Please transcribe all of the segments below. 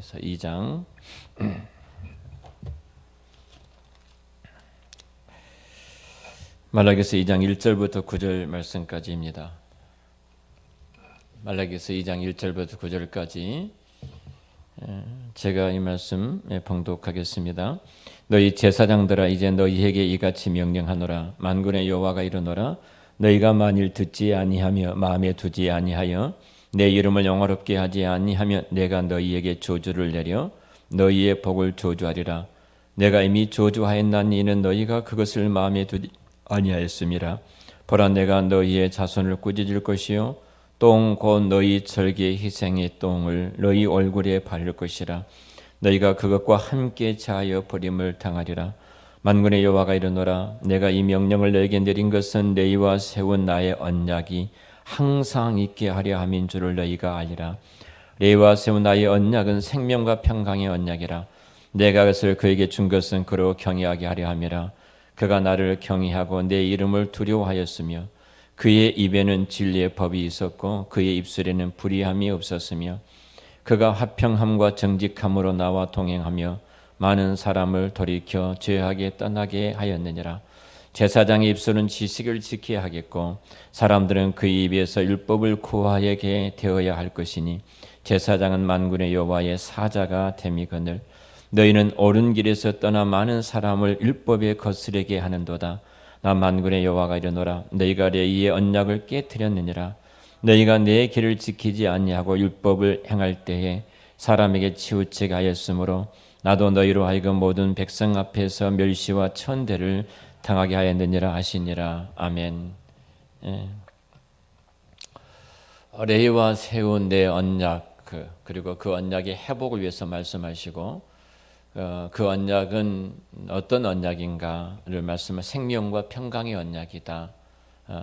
말라기서 2장 말라기서 2장 1절부터 9절 말씀까지입니다. 말라기서 2장 1절부터 9절까지 제가 이 말씀 봉독하겠습니다. 너희 제사장들아 이제 너희에게 이같이 명령하노라. 만군의 여호와가 이르노라. 너희가 만일 듣지 아니하며 마음에 두지 아니하여 내 이름을 영화롭게 하지 아니하면 내가 너희에게 저주를 내려 너희의 복을 저주하리라. 내가 이미 저주하였나니 이는 너희가 그것을 마음에 두지 아니하였음이라. 보라 내가 너희의 자손을 꾸짖을 것이요 똥 곧 너희 절기의 희생의 똥을 너희 얼굴에 바를 것이라. 너희가 그것과 함께 자하여 버림을 당하리라. 만군의 여호와가 이르노라. 내가 이 명령을 너희에게 내린 것은 너희와 세운 나의 언약이 항상 있게 하려 함인 줄을 너희가 알리라. 너희와 세운 나의 언약은 생명과 평강의 언약이라. 내가 그것을 그에게 준 것은 그로 경외하게 하려 함이라. 그가 나를 경외하고 내 이름을 두려워하였으며 그의 입에는 진리의 법이 있었고 그의 입술에는 불의함이 없었으며 그가 화평함과 정직함으로 나와 동행하며 많은 사람을 돌이켜 죄악에 떠나게 하였느니라. 제사장의 입술은 지식을 지켜야 하겠고 사람들은 그의 입에서 율법을 구하게 되어야 할 것이니 제사장은 만군의 여호와의 사자가 됨이거늘 너희는 옳은 길에서 떠나 많은 사람을 율법에 거스르게 하는도다. 나 만군의 여호와가 이르노라. 너희가 레위의 언약을 깨뜨렸느니라. 너희가 내 길을 지키지 아니하고 율법을 행할 때에 사람에게 치우치게 하였으므로 나도 너희로 하여금 모든 백성 앞에서 멸시와 천대를 당하게 하였느니라 하시니라. 아멘. 레위와 세운 내 언약 그리고 그 언약의 회복을 위해서 말씀하시고 그 언약은 어떤 언약인가를 말씀하시면 생명과 평강의 언약이다.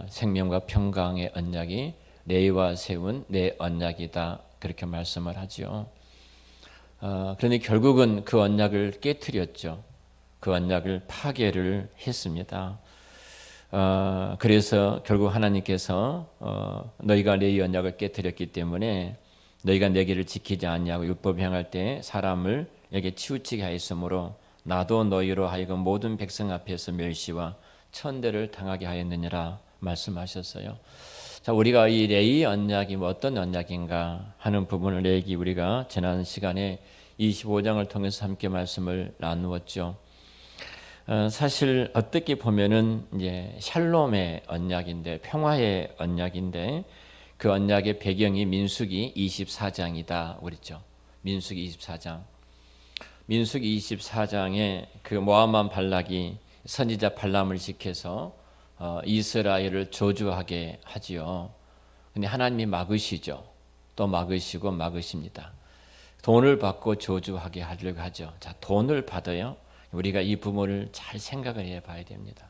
생명과 평강의 언약이 레위와 세운 내 언약이다. 그렇게 말씀을 하죠. 그런데 결국은 그 언약을 깨뜨렸죠. 그 언약을 파괴를 했습니다. 그래서 결국 하나님께서 너희가 레위 언약을 깨뜨렸기 때문에 너희가 내 길을 지키지 아니하고 율법 행할 때 사람을 에게 치우치게 하였으므로 나도 너희로 하여금 모든 백성 앞에서 멸시와 천대를 당하게 하였느니라 말씀하셨어요. 자, 우리가 이 레위 언약이 어떤 언약인가 하는 부분을 얘기 우리가 지난 시간에 25장을 통해서 함께 말씀을 나누었죠. 사실 어떻게 보면은 이제 샬롬의 언약인데 평화의 언약인데 그 언약의 배경이 민수기 24장이다 그랬죠. 민수기 24장. 민수기 24장에 그 모압만 발락이 선지자 발람을 시켜서 이스라엘을 저주하게 하지요. 근데 하나님이 막으시죠. 또 막으시고 막으십니다. 돈을 받고 저주하게 하려고 하죠. 자, 돈을 받아요. 우리가 이 부분을 잘 생각을 해봐야 됩니다.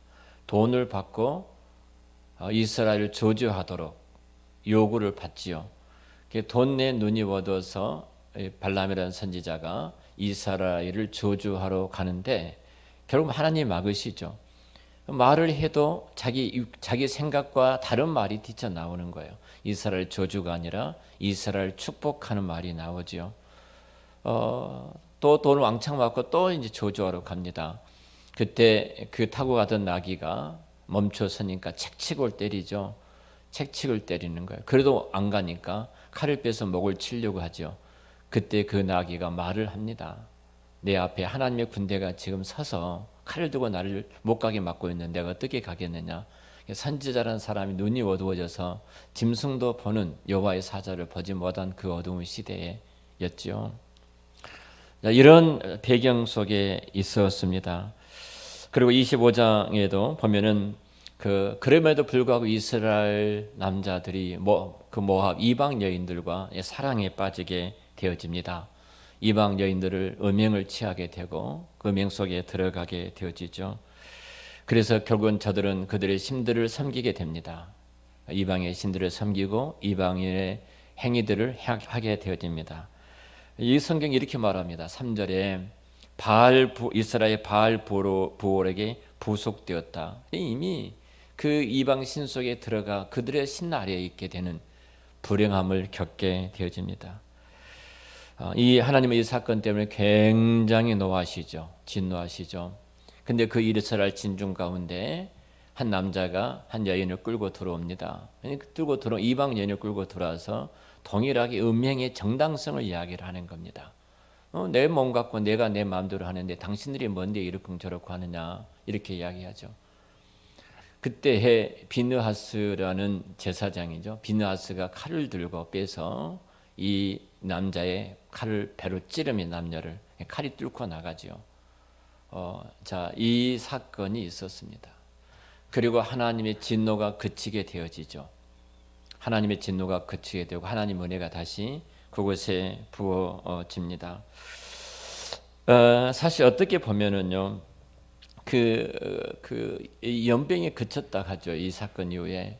돈을 받고 이스라엘을 저주하도록 요구를 받지요. 돈 내 눈이 어두워서 발람이라는 선지자가 이스라엘을 저주하러 가는데 결국 하나님 막으시죠. 말을 해도 자기 생각과 다른 말이 뛰쳐나오는 거예요. 이스라엘 저주가 아니라 이스라엘 축복하는 말이 나오죠. 또 돈을 왕창 받고 또 이제 저주하러 갑니다. 그때 그 타고 가던 나귀가 멈춰서니까 채찍을 때리죠. 채찍을 때리는 거예요. 그래도 안 가니까 칼을 빼서 목을 치려고 하죠. 그때 그 나귀가 말을 합니다. 내 앞에 하나님의 군대가 지금 서서 칼을 들고 나를 못 가게 막고 있는데 내가 어떻게 가겠느냐. 선지자라는 사람이 눈이 어두워져서 짐승도 보는 여호와의 사자를 보지 못한 그 어두운 시대였죠. 이런 배경 속에 있었습니다. 그리고 25장에도 보면은 그럼에도 불구하고 이스라엘 남자들이 그 모압 이방 여인들과 사랑에 빠지게 되어집니다. 이방 여인들을 음행을 취하게 되고 그 음행 속에 들어가게 되어지죠. 그래서 결국은 저들은 그들의 신들을 섬기게 됩니다. 이방의 신들을 섬기고 이방인의 행위들을 하게 되어집니다. 이 성경이 이렇게 말합니다. 3절에 이스라엘 바알 부올에게 부속되었다. 이미 그 이방 신 속에 들어가 그들의 신 아래에 있게 되는 불행함을 겪게 되어집니다. 이 하나님은 이 사건 때문에 굉장히 노하시죠. 진노하시죠. 근데 그 이르스라엘 진중 가운데 한 남자가 한 여인을 끌고 들어옵니다. 이방 여인을 끌고 들어와서 동일하게 음행의 정당성을 이야기를 하는 겁니다. 내 몸 갖고 내가 내 마음대로 하는데 당신들이 뭔데 이러쿵저러쿵 하느냐 이렇게 이야기하죠. 그때 비느하스라는 제사장이죠. 비느하스가 칼을 들고 빼서 이 남자의 칼을 배로 찌르며 남녀를 칼이 뚫고 나가죠. 이 사건이 있었습니다. 그리고 하나님의 진노가 그치게 되어지죠. 하나님의 진노가 그치게 되고 하나님 은혜가 다시 그곳에 부어집니다. 사실 어떻게 보면은요, 연병이 그쳤다 하죠. 이 사건 이후에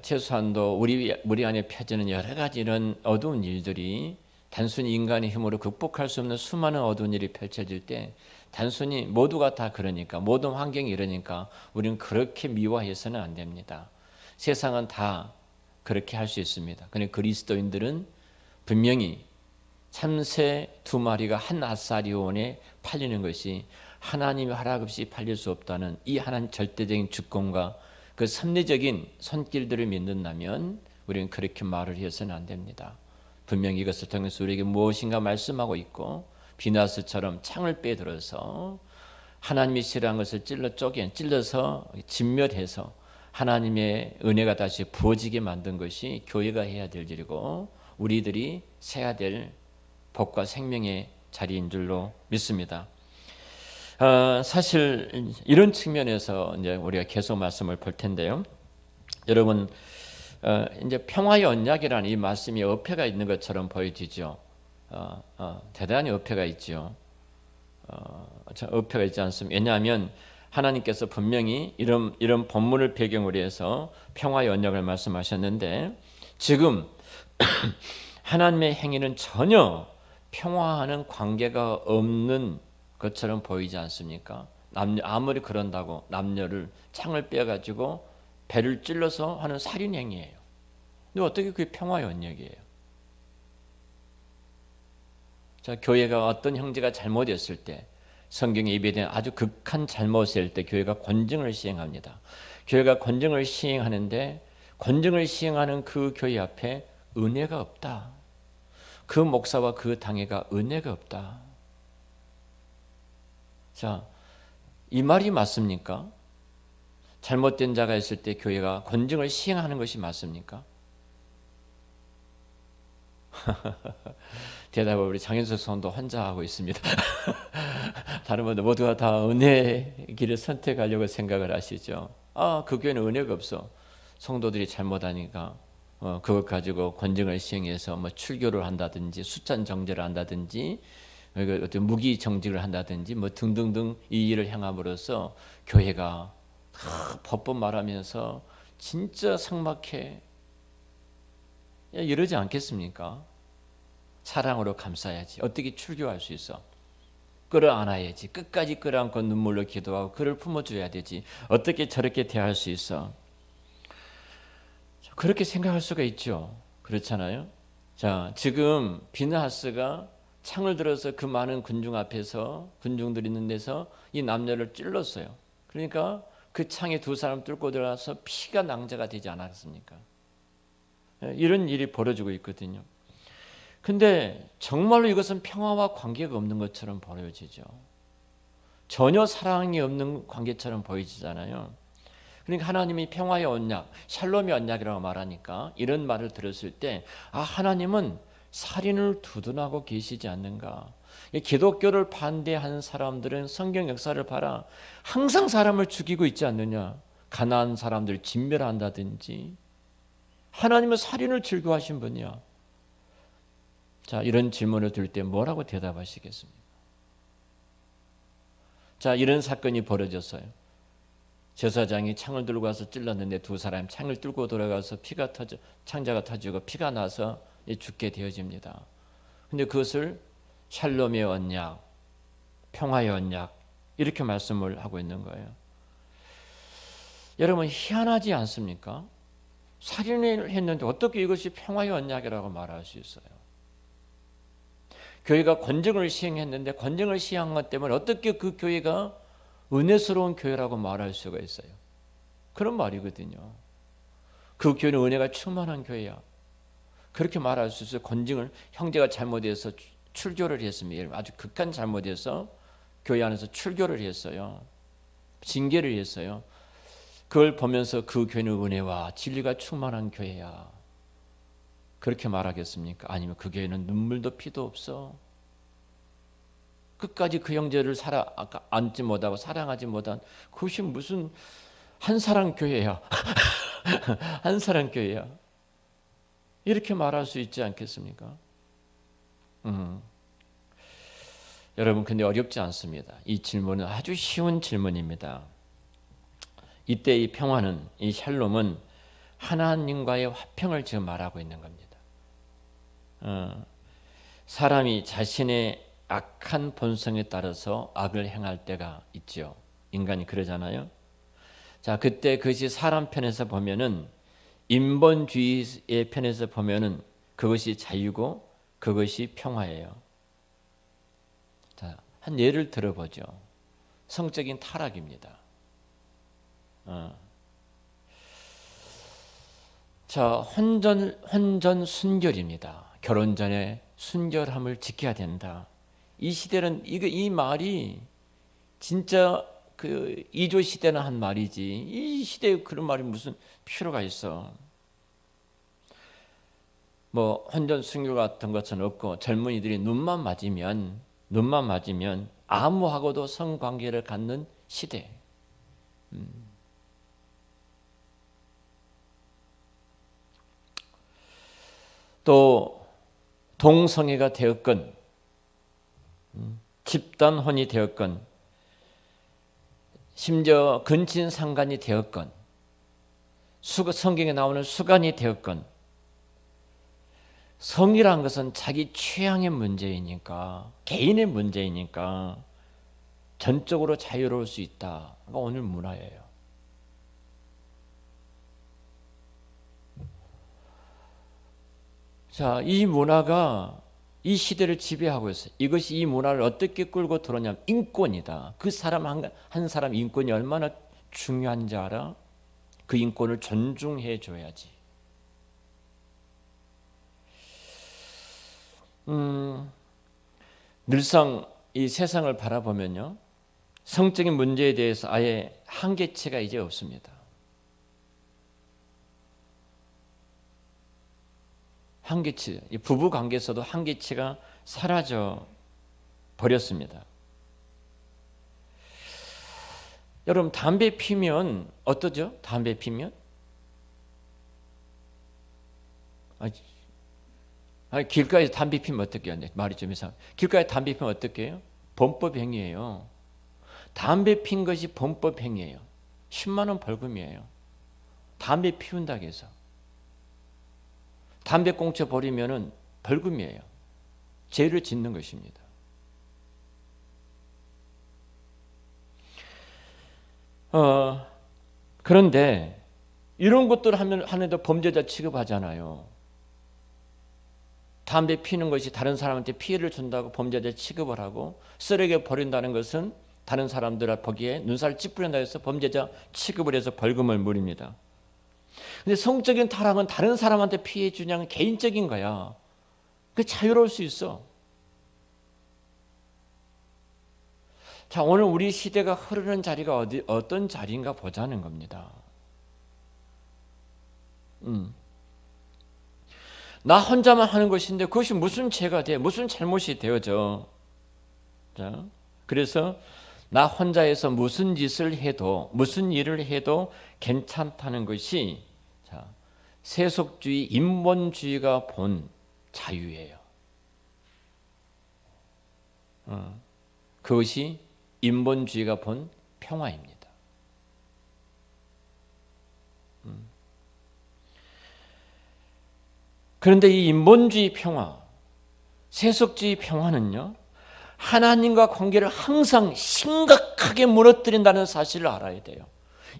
최소한도 우리 안에 펴지는 여러 가지 이런 어두운 일들이 단순히 인간의 힘으로 극복할 수 없는 수많은 어두운 일이 펼쳐질 때 단순히 모두가 다 그러니까 모든 환경이 이러니까 우리는 그렇게 미화해서는 안 됩니다. 세상은 다 그렇게 할 수 있습니다. 그런데 그리스도인들은 분명히 참새 2마리가 한 아사리온에 팔리는 것이 하나님의 허락 없이 팔릴 수 없다는 이 하나님 절대적인 주권과 그 섭리적인 손길들을 믿는다면 우리는 그렇게 말을 해서는 안 됩니다. 분명히 이것을 통해서 우리에게 무엇인가 말씀하고 있고 비나스처럼 창을 빼들어서 하나님이 싫어한 것을 찔러서 진멸해서 하나님의 은혜가 다시 부어지게 만든 것이 교회가 해야 될 일이고 우리들이 세야 될 복과 생명의 자리인 줄로 믿습니다. 사실 이런 측면에서 이제 우리가 계속 말씀을 볼 텐데요. 여러분, 이제 평화의 언약이라는 이 말씀이 어폐가 있는 것처럼 보여지죠. 대단히 어폐가 있죠. 어폐가 있지 않습니까? 왜냐하면 하나님께서 분명히 이런 본문을 배경으로 해서 평화의 언약을 말씀하셨는데 지금 하나님의 행위는 전혀 평화하는 관계가 없는 것처럼 보이지 않습니까? 아무리 그런다고 남녀를 창을 빼가지고 배를 찔러서 하는 살인 행위예요. 근데 어떻게 그게 평화의 언약이에요? 자, 교회가 어떤 형제가 잘못했을 때 성경에 예배된 아주 극한 잘못일 때 교회가 권증을 시행합니다. 교회가 권증을 시행하는데 권증을 시행하는 그 교회 앞에 은혜가 없다. 그 목사와 그 당회가 은혜가 없다. 자, 이 말이 맞습니까? 잘못된 자가 있을 때 교회가 권증을 시행하는 것이 맞습니까? 대답을 우리 장현석 성도 혼자 하고 있습니다. 다른 분들 모두가 다 은혜의 길을 선택하려고 생각을 하시죠. 그 교회는 은혜가 없어. 성도들이 잘못하니까 그것 가지고 권증을 시행해서 뭐 출교를 한다든지 수찬 정제를 한다든지 어떤 무기 정직을 한다든지 뭐 등등등 이 일을 행함으로써 교회가 법법 말하면서 진짜 삭막해 이러지 않겠습니까? 사랑으로 감싸야지. 어떻게 출교할 수 있어? 끌어안아야지. 끝까지 끌어안고 눈물로 기도하고 그를 품어줘야 되지. 어떻게 저렇게 대할 수 있어? 그렇게 생각할 수가 있죠. 그렇잖아요. 자, 지금 비느하스가 창을 들어서 그 많은 군중 앞에서 군중들이 있는 데서 이 남녀를 찔렀어요. 그러니까 그 창에 2사람 뚫고 들어가서 피가 낭자가 되지 않았습니까? 이런 일이 벌어지고 있거든요. 근데 정말로 이것은 평화와 관계가 없는 것처럼 보여지죠. 전혀 사랑이 없는 관계처럼 보이잖아요. 그러니까 하나님이 평화의 언약, 샬롬의 언약이라고 말하니까 이런 말을 들었을 때 하나님은 살인을 두둔하고 계시지 않는가. 기독교를 반대하는 사람들은 성경 역사를 봐라. 항상 사람을 죽이고 있지 않느냐. 가난한 사람들 진멸한다든지. 하나님은 살인을 즐거워하신 분이야. 자, 이런 질문을 들을 때 뭐라고 대답하시겠습니까? 자, 이런 사건이 벌어졌어요. 제사장이 창을 들고 와서 찔렀는데 2사람이 창을 뚫고 들어가서 창자가 터지고 피가 나서 죽게 되어집니다. 근데 그것을 샬롬의 언약, 평화의 언약 이렇게 말씀을 하고 있는 거예요. 여러분 희한하지 않습니까? 살인을 했는데 어떻게 이것이 평화의 언약이라고 말할 수 있어요? 교회가 권정을 시행했는데 권정을 시행한 것 때문에 어떻게 그 교회가 은혜스러운 교회라고 말할 수가 있어요? 그런 말이거든요. 그 교회는 은혜가 충만한 교회야. 그렇게 말할 수 있어요. 권정을 형제가 잘못해서 출교를 했습니다. 아주 극한 잘못해서 교회 안에서 출교를 했어요. 징계를 했어요. 그걸 보면서 그 교회는 은혜와 진리가 충만한 교회야. 그렇게 말하겠습니까? 아니면 그 교회는 눈물도 피도 없어. 끝까지 그 형제를 안지 못하고 사랑하지 못한 그것이 무슨 한사랑 교회야. 한사랑 교회야. 이렇게 말할 수 있지 않겠습니까? 여러분 근데 어렵지 않습니다. 이 질문은 아주 쉬운 질문입니다. 이때 이 평화는, 이 샬롬은 하나님과의 화평을 지금 말하고 있는 겁니다. 사람이 자신의 악한 본성에 따라서 악을 행할 때가 있죠. 인간이 그러잖아요. 자, 그때 그것이 사람 편에서 보면은, 인본주의의 편에서 보면은 그것이 자유고 그것이 평화예요. 자, 한 예를 들어보죠. 성적인 타락입니다. 자, 혼전 순결입니다. 결혼 전에 순결함을 지켜야 된다. 이 시대는 이 말이 진짜 그 이조 시대는 한 말이지 이 시대에 그런 말이 무슨 필요가 있어? 뭐 혼전 순결 같은 것은 없고 젊은이들이 눈만 맞으면 아무하고도 성관계를 갖는 시대. 또 동성애가 되었건 집단혼이 되었건 심지어 근친상간이 되었건 성경에 나오는 수간이 되었건 성이란 것은 자기 취향의 문제이니까 개인의 문제이니까 전적으로 자유로울 수 있다. 그러니까 오늘 문화예요. 자, 이 문화가 이 시대를 지배하고 있어요. 이것이 이 문화를 어떻게 끌고 들어오냐면 인권이다. 그 사람 한 사람 인권이 얼마나 중요한지 알아? 그 인권을 존중해 줘야지. 늘상 이 세상을 바라보면요, 성적인 문제에 대해서 아예 한계치가 이제 없습니다. 한계치, 부부 관계에서도 한계치가 사라져 버렸습니다. 여러분 담배 피면 어떠죠? 담배 피면? 아니, 길가에서 담배 피면 어떻게 해요? 말이 좀 이상. 길가에 담배 피면 어떻게 해요? 범법 행위예요. 담배 핀 것이 범법 행위예요. 10만 원 벌금이에요. 담배 피운다고 해서. 담배 꽁초 버리면은 벌금이에요. 죄를 짓는 것입니다. 그런데 이런 것들 하는데 범죄자 취급하잖아요. 담배 피는 것이 다른 사람한테 피해를 준다고 범죄자 취급을 하고 쓰레기에 버린다는 것은 다른 사람들 보기에 눈살 찌푸린다 해서 범죄자 취급을 해서 벌금을 물입니다. 근데 성적인 타락은 다른 사람한테 피해 주냐는 개인적인 거야. 그 자유로울 수 있어. 자, 오늘 우리 시대가 흐르는 자리가 어떤 자리인가 보자는 겁니다. 나 혼자만 하는 것인데 그것이 무슨 죄가 돼? 무슨 잘못이 되어져? 자, 그래서 나 혼자해서 무슨 짓을 해도 무슨 일을 해도 괜찮다는 것이 자, 세속주의, 인본주의가 본 자유예요. 그것이 인본주의가 본 평화입니다. 그런데 이 인본주의 평화, 세속주의 평화는요, 하나님과 관계를 항상 심각하게 무너뜨린다는 사실을 알아야 돼요.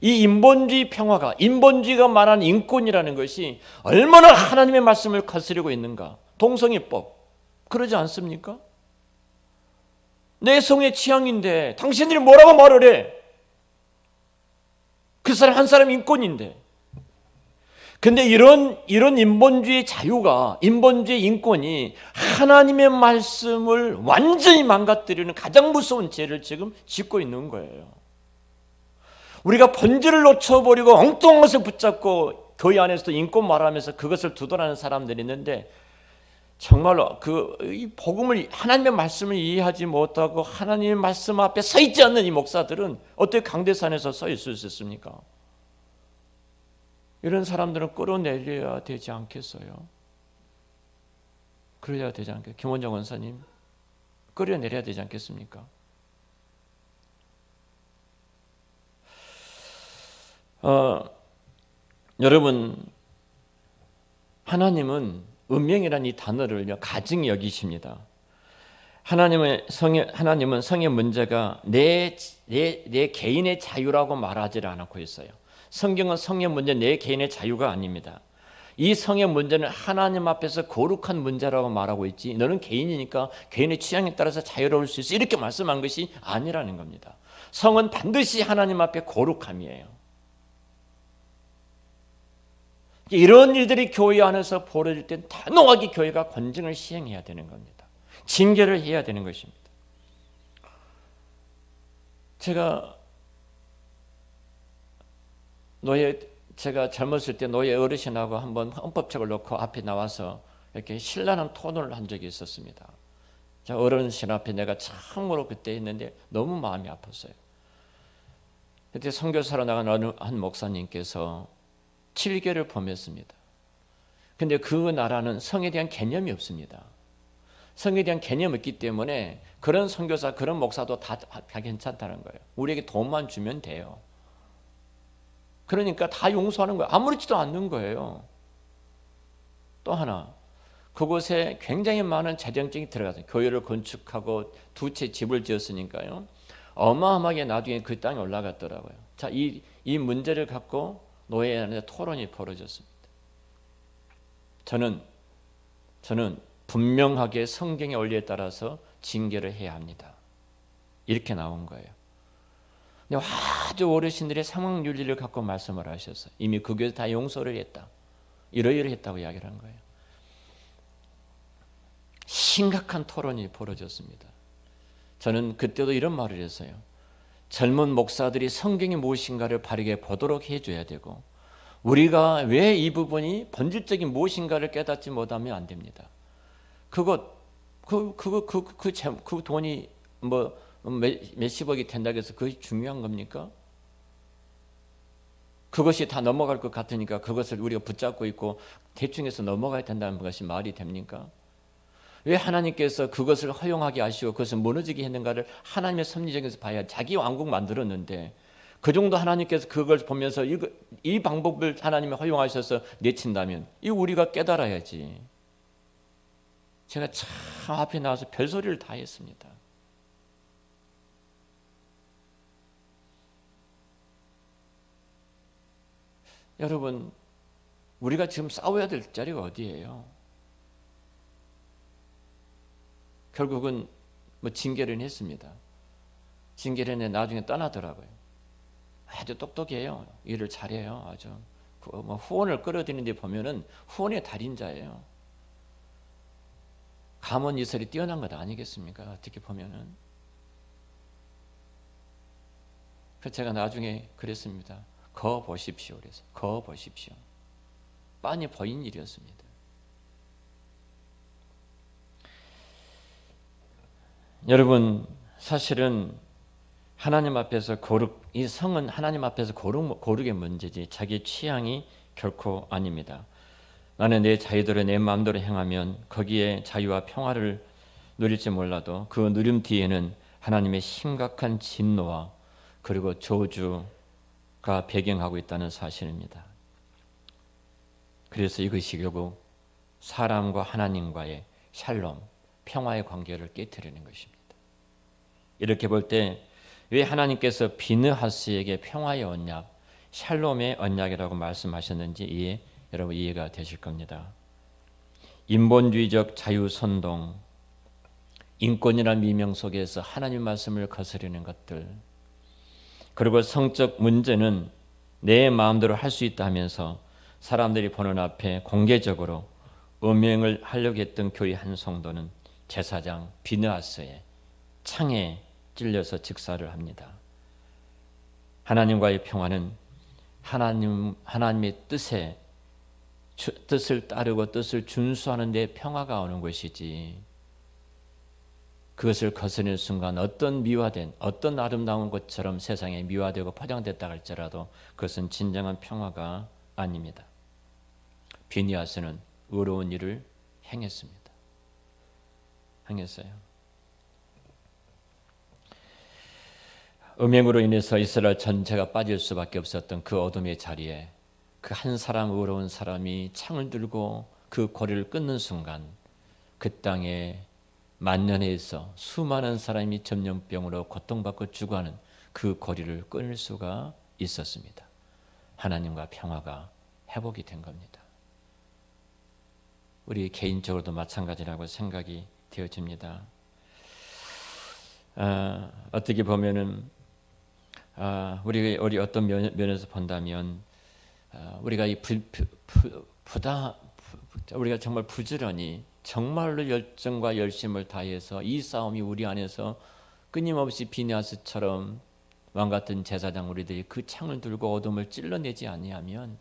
이 인본주의 평화가, 인본주의가 말하는 인권이라는 것이 얼마나 하나님의 말씀을 거스르고 있는가. 동성애법, 그러지 않습니까? 내 성의 취향인데 당신들이 뭐라고 말을 해? 그 사람 한 사람 인권인데. 근데 이런 인본주의 자유가, 인본주의 인권이 하나님의 말씀을 완전히 망가뜨리는 가장 무서운 죄를 지금 짓고 있는 거예요. 우리가 본질을 놓쳐버리고 엉뚱한 것을 붙잡고 교회 안에서도 인권 말하면서 그것을 두둔하는 사람들이 있는데, 정말로 이 복음을, 하나님의 말씀을 이해하지 못하고 하나님의 말씀 앞에 서 있지 않는 이 목사들은 어떻게 강대산에서 서 있을 수 있습니까? 이런 사람들은 끌어내려야 되지 않겠어요? 그래야 되지 않겠어요? 김원장 원사님, 끌어내려야 되지 않겠습니까? 여러분, 하나님은 운명이라는 이 단어를 가증히 여기십니다. 하나님은 성의 문제가 내 개인의 자유라고 말하지 않고 있어요. 성경은 성의 문제, 내 개인의 자유가 아닙니다. 이 성의 문제는 하나님 앞에서 거룩한 문제라고 말하고 있지, 너는 개인이니까 개인의 취향에 따라서 자유로울 수 있어, 이렇게 말씀한 것이 아니라는 겁니다. 성은 반드시 하나님 앞에 거룩함이에요. 이런 일들이 교회 안에서 벌어질 땐 단호하게 교회가 권징을 시행해야 되는 겁니다. 징계를 해야 되는 것입니다. 제가 젊었을 때 노예 어르신하고 한번 헌법책을 놓고 앞에 나와서 이렇게 신랄한 토론을 한 적이 있었습니다. 자, 어르신 앞에 내가 참으로 그때 했는데 너무 마음이 아팠어요. 그때 선교사로 나간 어느 한 목사님께서 7개를 범했습니다. 근데 그 나라는 성에 대한 개념이 없습니다. 성에 대한 개념이 없기 때문에 그런 선교사, 그런 목사도 다 괜찮다는 거예요. 우리에게 돈만 주면 돼요. 그러니까 다 용서하는 거예요. 아무렇지도 않는 거예요. 또 하나, 그곳에 굉장히 많은 재정적이 들어가서 교회를 건축하고 2채 집을 지었으니까요, 어마어마하게 나중에 그 땅에 올라갔더라고요. 자, 이 문제를 갖고 노예 안에 토론이 벌어졌습니다. 저는 분명하게 성경의 원리에 따라서 징계를 해야 합니다. 이렇게 나온 거예요. 근데 아주 어르신들의 상황 윤리를 갖고 말씀을 하셨어요. 이미 그 교회에서 다 용서를 했다, 이러이러했다고 이야기를 한 거예요. 심각한 토론이 벌어졌습니다. 저는 그때도 이런 말을 했어요. 젊은 목사들이 성경이 무엇인가를 바르게 보도록 해줘야 되고, 우리가 왜 이 부분이 본질적인 무엇인가를 깨닫지 못하면 안 됩니다. 그 돈이 몇십억이 된다고 해서 그것이 중요한 겁니까? 그것이 다 넘어갈 것 같으니까 그것을 우리가 붙잡고 있고 대충 해서 넘어가야 된다는 것이 말이 됩니까? 왜 하나님께서 그것을 허용하게 하시고 그것을 무너지게 했는가를 하나님의 섭리적에서 봐야. 자기 왕국 만들었는데 그 정도 하나님께서 그걸 보면서 이 방법을 하나님이 허용하셔서 내친다면 이거 우리가 깨달아야지. 제가 참 앞에 나와서 별소리를 다 했습니다. 여러분, 우리가 지금 싸워야 될 자리가 어디예요? 결국은 징계를 했습니다. 징계를 했는데 나중에 떠나더라고요. 아주 똑똑해요. 일을 잘해요. 아주 후원을 끌어들이는 데 보면은 후원의 달인자예요. 감언 이설이 뛰어난 것 아니겠습니까? 어떻게 보면은. 그래서 제가 나중에 그랬습니다. 거 보십시오. 그래서 거 보십시오. 빤히 보인 일이었습니다. 여러분, 사실은 하나님 앞에서 이 성은 하나님 앞에서 고르게 문제지 자기 취향이 결코 아닙니다. 나는 내 자유대로 내 마음대로 행하면 거기에 자유와 평화를 누릴지 몰라도 그 누림 뒤에는 하나님의 심각한 진노와 그리고 저주가 배경하고 있다는 사실입니다. 그래서 이것이 결국 사람과 하나님과의 샬롬, 평화의 관계를 깨트리는 것입니다. 이렇게 볼 때 왜 하나님께서 비느하스에게 평화의 언약, 샬롬의 언약이라고 말씀하셨는지 여러분 이해가 되실 겁니다. 인본주의적 자유선동, 인권이나 미명 속에서 하나님 말씀을 거스르는 것들, 그리고 성적 문제는 내 마음대로 할 수 있다 하면서 사람들이 보는 앞에 공개적으로 음행을 하려고 했던 교회 한 성도는 제사장 비느하스의 창에 찔려서 직사를 합니다. 하나님과의 평화는 하나님의 뜻을 따르고 뜻을 준수하는 데 평화가 오는 것이지, 그것을 거스르는 순간 어떤 미화된 어떤 아름다운 것처럼 세상에 미화되고 포장됐다 할지라도 그것은 진정한 평화가 아닙니다. 비느하스는 의로운 일을 행했습니다. 행했어요. 음행으로 인해서 이스라엘 전체가 빠질 수밖에 없었던 그 어둠의 자리에 그 한 사람, 의로운 사람이 창을 들고 그 고리를 끊는 순간 그 땅에 만년에 있어 수많은 사람이 전염병으로 고통받고 죽어가는 그 고리를 끊을 수가 있었습니다. 하나님과 평화가 회복이 된 겁니다. 우리 개인적으로도 마찬가지라고 생각이 되어집니다. 어떻게 보면은 우리 어떤 면에서 본다면 우리가 우리가 정말 부지런히 정말로 열정과 열심을 다해서 이 싸움이 우리 안에서 끊임없이 비느하스처럼 왕 같은 제사장 우리들이 그 창을 들고 어둠을 찔러내지 아니하면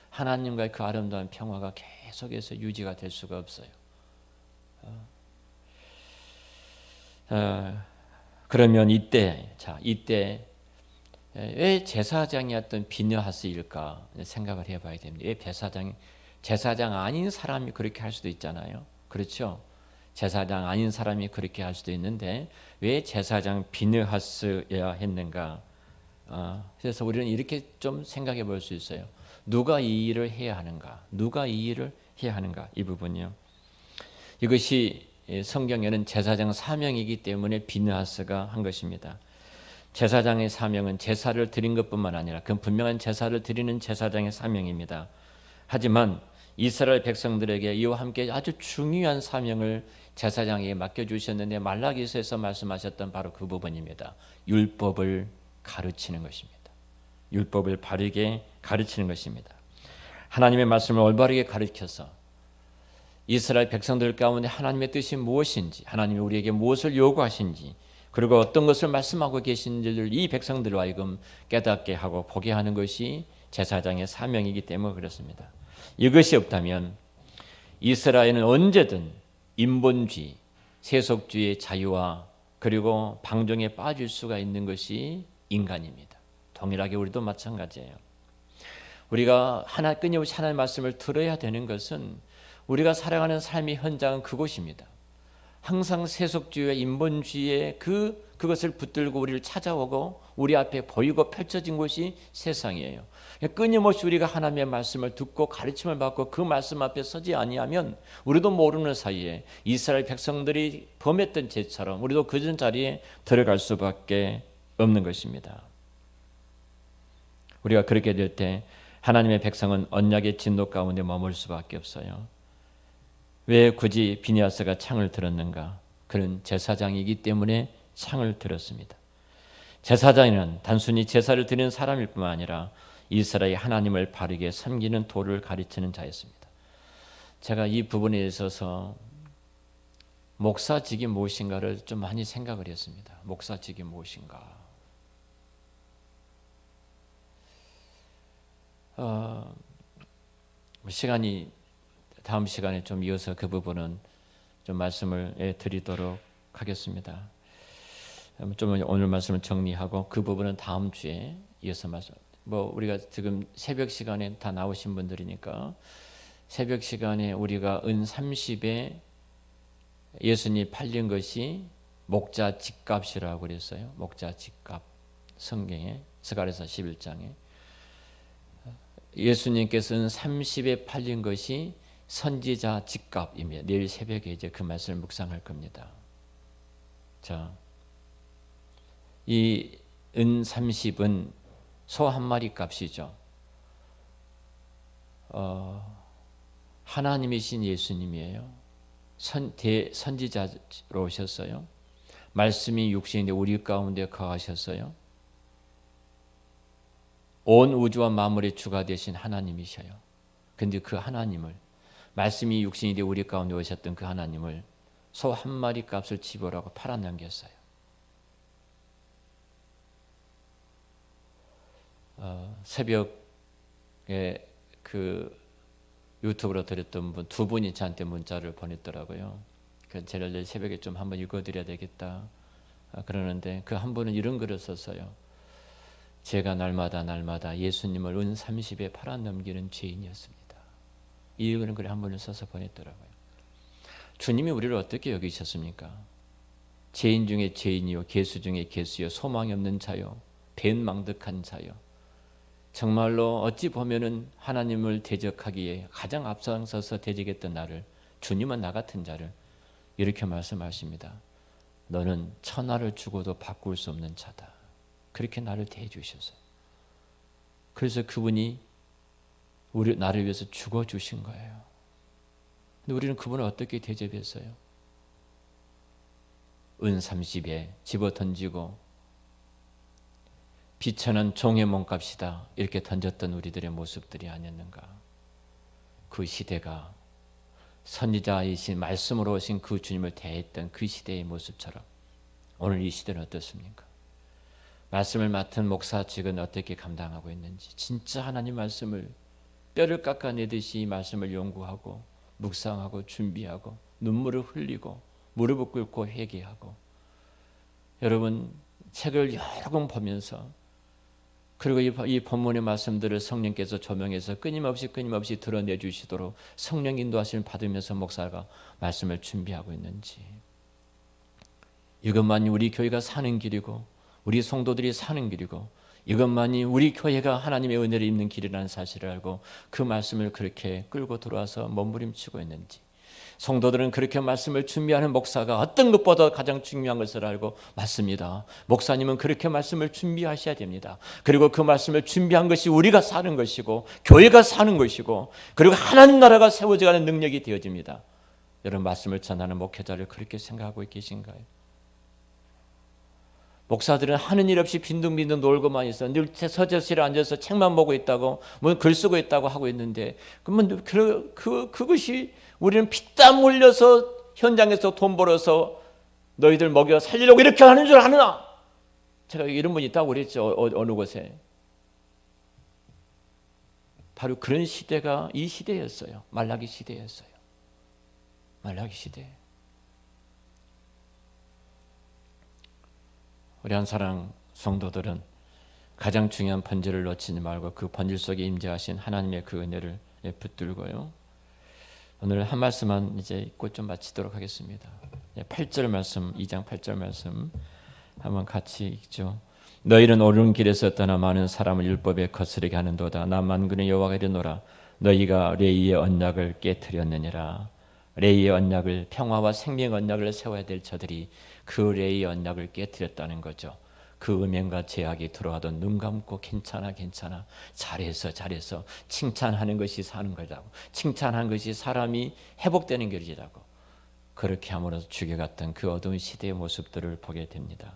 하나님과의 그 아름다운 평화가 계속해서 유지가 될 수가 없어요. 그러면 이때 왜 제사장이었던 비느하스일까 생각을 해봐야 됩니다. 왜 제사장 아닌 사람이 그렇게 할 수도 있잖아요. 그렇죠? 제사장 아닌 사람이 그렇게 할 수도 있는데 왜 제사장 비느하스여야 했는가? 그래서 우리는 이렇게 좀 생각해 볼 수 있어요. 누가 이 일을 해야 하는가? 누가 이 일을 해야 하는가? 이 부분이요. 이것이 성경에는 제사장 사명이기 때문에 비느하스가 한 것입니다. 제사장의 사명은 제사를 드린 것뿐만 아니라 그 분명한 제사를 드리는 제사장의 사명입니다. 하지만 이스라엘 백성들에게 이와 함께 아주 중요한 사명을 제사장에게 맡겨주셨는데 말라기서에서 말씀하셨던 바로 그 부분입니다. 율법을 가르치는 것입니다. 율법을 바르게 가르치는 것입니다. 하나님의 말씀을 올바르게 가르쳐서 이스라엘 백성들 가운데 하나님의 뜻이 무엇인지, 하나님이 우리에게 무엇을 요구하신지, 그리고 어떤 것을 말씀하고 계신지를 이 백성들로 하여금 깨닫게 하고 보게 하는 것이 제사장의 사명이기 때문에 그렇습니다. 이것이 없다면 이스라엘은 언제든 인본주의, 세속주의의 자유와 그리고 방종에 빠질 수가 있는 것이 인간입니다. 동일하게 우리도 마찬가지예요. 우리가 끊임없이 하나님의 말씀을 들어야 되는 것은 우리가 살아가는 삶의 현장은 그곳입니다. 항상 세속주의와 인본주의의 그것을 붙들고 우리를 찾아오고 우리 앞에 보이고 펼쳐진 곳이 세상이에요. 끊임없이 우리가 하나님의 말씀을 듣고 가르침을 받고 그 말씀 앞에 서지 아니하면 우리도 모르는 사이에 이스라엘 백성들이 범했던 죄처럼 우리도 그 자리에 들어갈 수밖에 없는 것입니다. 우리가 그렇게 될 때 하나님의 백성은 언약의 진노 가운데 머물 수밖에 없어요. 왜 굳이 비느하스가 창을 들었는가? 그는 제사장이기 때문에 창을 들었습니다. 제사장은 단순히 제사를 드리는 사람일 뿐만 아니라 이스라엘이 하나님을 바르게 섬기는 도를 가르치는 자였습니다. 제가 이 부분에 있어서 목사직이 무엇인가를 좀 많이 생각을 했습니다. 목사직이 무엇인가? 다음 시간에 좀 이어서 그 부분은 좀 말씀을 드리도록 하겠습니다. 좀 오늘 말씀을 정리하고 그 부분은 다음 주에 이어서 우리가 지금 새벽 시간에 다 나오신 분들이니까 새벽 시간에 우리가 은 30에 예수님이 팔린 것이 목자 집값이라고 그랬어요. 목자 집값. 성경에 스가랴서 11장에 예수님께서는 30에 팔린 것이 선지자 집값입니다. 내일 새벽에 이제 그 말씀을 묵상할 겁니다. 자, 이 은 30은 소 한 마리 값이죠. 하나님이신 예수님이에요. 선지자로 오셨어요. 말씀이 육신인데 우리 가운데 거하셨어요. 온 우주와 만물의 주가 되신 하나님이셔요. 근데 그 하나님을, 말씀이 육신인데 우리 가운데 오셨던 그 하나님을 소 한 마리 값을 지불하고 팔아넘겼어요. 새벽에 그 유튜브로 드렸던 분 두 분이 저한테 문자를 보냈더라고요. 제가 내일 새벽에 좀 한번 읽어드려야 되겠다 그러는데, 그 한 분은 이런 글을 썼어요. 제가 날마다 예수님을 은 30에 팔아넘기는 죄인이었습니다. 이런 글을 한 분을 써서 보냈더라고요. 주님이 우리를 어떻게 여기셨습니까? 죄인 중에 죄인이요, 개수 중에 개수요, 소망이 없는 자요, 배은망덕한 자요. 정말로 어찌 보면은 하나님을 대적하기에 가장 앞장서서 대적했던 나를, 주님은 나 같은 자를 이렇게 말씀하십니다. 너는 천하를 주고도 바꿀 수 없는 자다. 그렇게 나를 대해 주셨어요. 그래서 그분이 나를 위해서 죽어 주신 거예요. 근데 우리는 그분을 어떻게 대접했어요? 은 30에 집어 던지고 비천한 종의 몸값이다 이렇게 던졌던 우리들의 모습들이 아니었는가. 그 시대가 선지자이신 말씀으로 오신 그 주님을 대했던 그 시대의 모습처럼 오늘 이 시대는 어떻습니까? 말씀을 맡은 목사직은 어떻게 감당하고 있는지, 진짜 하나님 말씀을 뼈를 깎아내듯이 말씀을 연구하고 묵상하고 준비하고 눈물을 흘리고 무릎을 꿇고 회개하고, 여러분 책을 여러 권 보면서, 그리고 이 본문의 말씀들을 성령께서 조명해서 끊임없이 드러내 주시도록 성령 인도하심을 받으면서 목사가 말씀을 준비하고 있는지, 이것만이 우리 교회가 사는 길이고 우리 성도들이 사는 길이고 이것만이 우리 교회가 하나님의 은혜를 입는 길이라는 사실을 알고 그 말씀을 그렇게 끌고 들어와서 몸부림치고 있는지, 성도들은 그렇게 말씀을 준비하는 목사가 어떤 것보다 가장 중요한 것을 알고, 맞습니다. 목사님은 그렇게 말씀을 준비하셔야 됩니다. 그리고 그 말씀을 준비한 것이 우리가 사는 것이고 교회가 사는 것이고 그리고 하나님 나라가 세워져가는 능력이 되어집니다. 여러분, 말씀을 전하는 목회자를 그렇게 생각하고 계신가요? 목사들은 하는 일 없이 빈둥빈둥 놀고만 있어. 늘 서재실에 앉아서 책만 보고 있다고, 뭐 글 쓰고 있다고 하고 있는데, 그러면 그것이 우리는 피땀 흘려서 현장에서 돈 벌어서 너희들 먹여 살리려고 이렇게 하는 줄 아느냐? 제가 이런 분이 있다고 그랬죠. 어느 곳에. 바로 그런 시대가 이 시대였어요. 말라기 시대였어요. 말라기 시대. 우리 한사랑 성도들은 가장 중요한 번제를 놓치지 말고 그 번제 속에 임재하신 하나님의 그 은혜를 붙들고요. 오늘 한 말씀만 이제 읽고 좀 마치도록 하겠습니다. 8절 말씀, 2장 8절 말씀 한번 같이 읽죠. 너희는 옳은 길에서 떠나 많은 사람을 율법에 거스르게 하는도다. 나 만군의 여호와가 이르노라. 너희가 레위의 언약을 깨뜨렸느니라. 레위의 언약을, 평화와 생명 언약을 세워야 될 저들이 그 레위의 언약을 깨뜨렸다는 거죠. 그 음행과 죄악이 들어와도 눈 감고 괜찮아 잘했어 칭찬하는 것이 사는 거라고, 칭찬하는 것이 사람이 회복되는 길이라고, 그렇게 함으로써 죽여갔던 그 어두운 시대의 모습들을 보게 됩니다.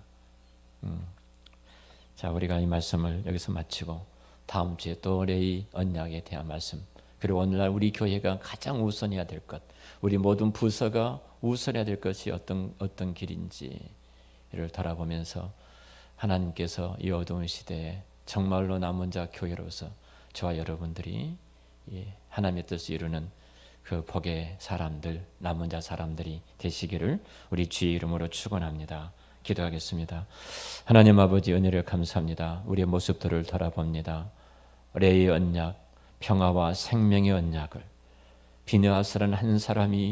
자, 우리가 이 말씀을 여기서 마치고 다음 주에 또 레위 언약에 대한 말씀, 그리고 오늘날 우리 교회가 가장 우선해야 될 것, 우리 모든 부서가 우선해야 될 것이 어떤 길인지를 돌아보면서 하나님께서 이 어두운 시대에 정말로 남은 자 교회로서 저와 여러분들이 하나님의 뜻을 이루는 그 복의 사람들, 남은 자 사람들이 되시기를 우리 주의 이름으로 축원합니다. 기도하겠습니다. 하나님 아버지, 은혜를 감사합니다. 우리의 모습들을 돌아봅니다. 레위의 언약, 평화와 생명의 언약을 비느하스라는 한 사람이